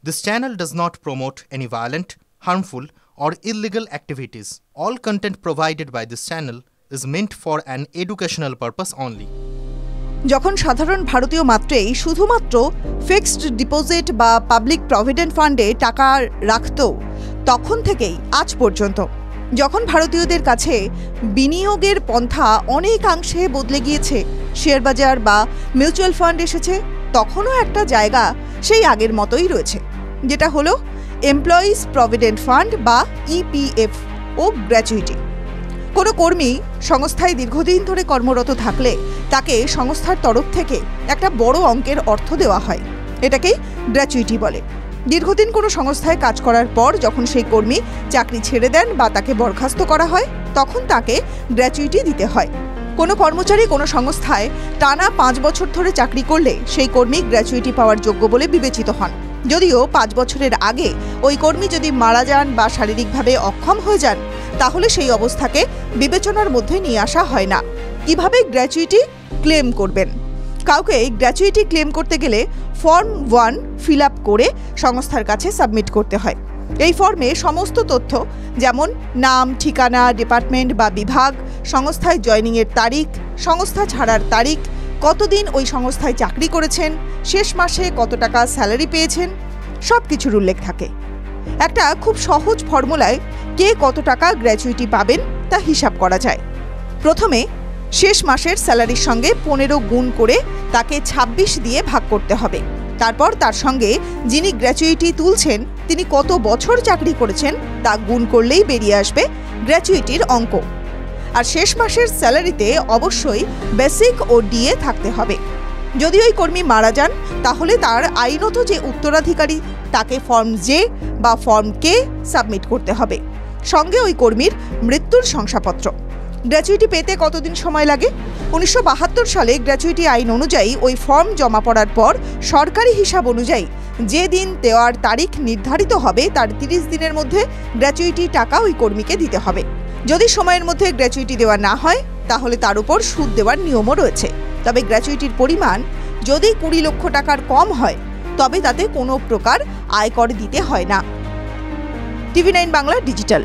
This channel does not promote any violent, harmful, or illegal activities. All content provided by this channel is meant for an educational purpose only. যখন সাধারণ ভারতীয় মাত্রেই শুধুমাত্র fixed deposit বা public provident ফান্ডে টাকা রাখত, তখন থেকেই আজ পর্যন্ত যখন ভারতীয়দের কাছে বিনিয়োগের পন্থা অনেকাংশে বদলে গিয়েছে, শেয়ার বাজার বা মিউচুয়াল ফান্ড এসেছে, তখনও একটা জায়গা সেই আগের মতোই রয়েছে, যেটা হলো এমপ্লয়িজ প্রভিডেন্ট ফান্ড বা ইপিএফ ও গ্র্যাচুইটি। কোনো কর্মী সংস্থায় দীর্ঘদিন ধরে কর্মরত থাকলে তাকে সংস্থার তরফ থেকে একটা বড় অঙ্কের অর্থ দেওয়া হয়, এটাকেই গ্র্যাচুইটি বলে। দীর্ঘদিন কোনো সংস্থায় কাজ করার পর যখন সেই কর্মী চাকরি ছেড়ে দেন বা তাকে বরখাস্ত করা হয়, তখন তাকে গ্র্যাচুইটি দিতে হয়। কোনো কর্মচারী কোনো সংস্থায় টানা 5 বছর ধরে চাকরি করলে সেই কর্মী গ্র্যাচুইটি পাওয়ার যোগ্য বলে বিবেচিত হন। যদিও 5 বছরের আগে ওই কর্মী যদি মারা যান বা শারীরিকভাবে অক্ষম হয়ে যান, তাহলে সেই অবস্থাকে বিবেচনার মধ্যে নিয়ে আসা হয় না। কিভাবে গ্র্যাচুইটি ক্লেম করবেন? কাউকে গ্র্যাচুইটি ক্লেম করতে গেলে ফর্ম 1 ফিল আপ করে সংস্থার কাছে সাবমিট করতে হয়। এই ফর্মে সমস্ত তথ্য, যেমন নাম, ঠিকানা, ডিপার্টমেন্ট বা বিভাগ, সংস্থায় জয়েনিংয়ের তারিখ, সংস্থা ছাড়ার তারিখ, কতদিন ওই সংস্থায় চাকরি করেছেন, শেষ মাসে কত টাকা স্যালারি পেয়েছেন, সব কিছুর উল্লেখ থাকে। একটা খুব সহজ ফর্মুলায় কে কত টাকা গ্র্যাচুইটি পাবেন তা হিসাব করা যায়। প্রথমে শেষ মাসের স্যালারির সঙ্গে 15 গুণ করে তাকে 26 দিয়ে ভাগ করতে হবে। তারপর তার সঙ্গে যিনি গ্র্যাচুইটি তুলছেন তিনি কত বছর চাকরি করেছেন তা গুণ করলেই বেরিয়ে আসবে গ্র্যাচুইটির অঙ্ক। আর শেষ মাসের স্যালারিতে অবশ্যই বেসিক ও ডিএ থাকতে হবে। যদি ওই কর্মী মারা যান, তাহলে তার আইনত যে উত্তরাধিকারী তাকে ফর্ম জে বা ফর্ম কে সাবমিট করতে হবে, সঙ্গে ওই কর্মীর মৃত্যুর শংসাপত্র। গ্র্যাচুইটি পেতে কতদিন সময় লাগে? 1972 সালে গ্র্যাচুইটি আইন অনুযায়ী ওই ফর্ম জমা পড়ার পর সরকারি হিসাব অনুযায়ী যে দিন দেওয়ার তারিখ নির্ধারিত হবে তার 30 দিনের মধ্যে গ্র্যাচুইটি টাকা ওই কর্মীকে দিতে হবে। যদি সময়ের মধ্যে গ্র্যাচুইটি দেওয়া না হয়, তাহলে তার উপর সুদ দেওয়ার নিয়মও রয়েছে। তবে গ্র্যাচুইটির পরিমাণ যদি 20 লক্ষ টাকার কম হয়, তবে তাতে কোনো প্রকার আয়কর দিতে হয় না। TV9 Bangla digital.